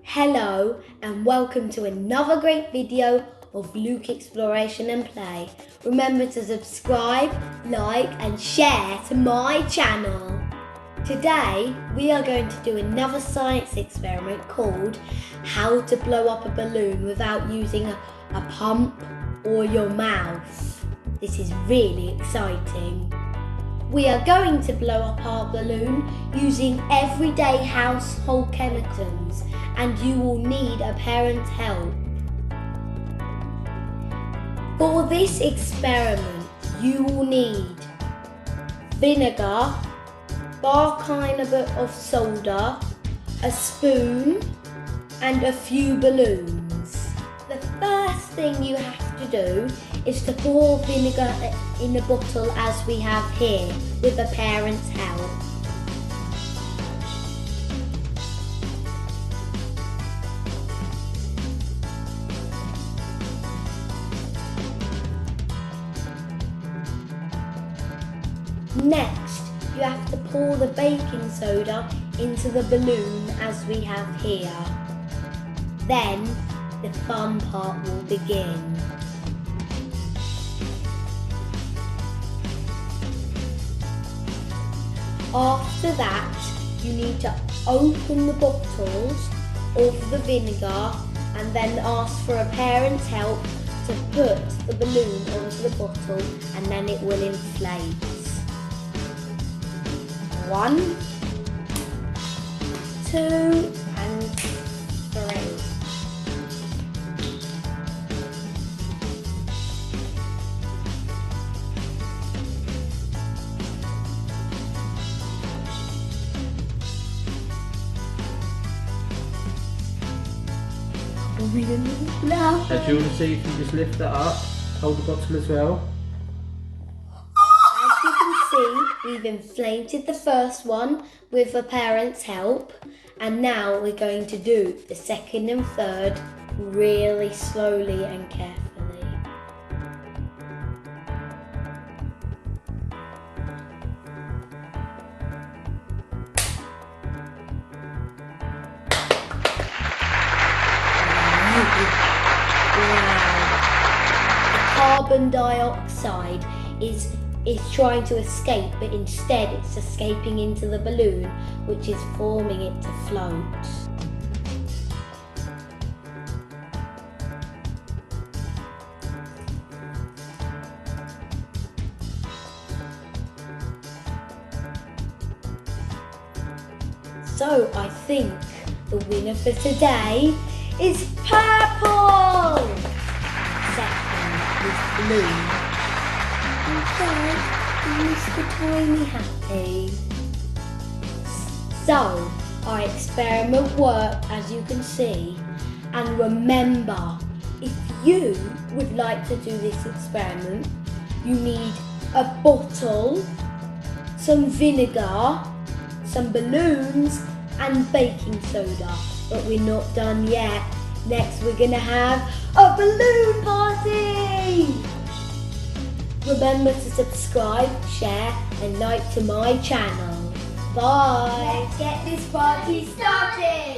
Hello and welcome to another great video of Luke Exploration and Play. Remember to subscribe, like and share to my channel. Today we are going to do another science experiment called how to blow up a balloon without using a pump or your mouth. This is really exciting. We are going to blow up our balloon using everyday household chemicals, and you will need a parent's help. For this experiment, you will need vinegar, bicarbonate of soda, a spoon, and a few balloons. The first thing you have to do is to pour vinegar in a bottle as we have here with a parent's help. Next, you have to pour the baking soda into the balloon as we have here. Then, the fun part will begin. After that, you need to open the bottles of the vinegar and then ask for a parent's help to put the balloon onto the bottle, and then it will inflate. 1, 2 and 3. Now, as you will see, if you just lift that up, hold the bottle as well. as you can see, we've inflated the first one with the parent's help, and now we're going to do the second and third really slowly and carefully. The carbon dioxide is trying to escape, but instead it's escaping into the balloon, which is forming it to float. So I think the winner for today is purple! Second is blue. And third is Mr. Tiny Happy. So, our experiment worked, as you can see. And remember, if you would like to do this experiment, you need a bottle, some vinegar, some balloons, and baking soda. But we're not done yet. Next we're gonna have a balloon party! Remember to subscribe, share and like to my channel. Bye! Let's get this party started!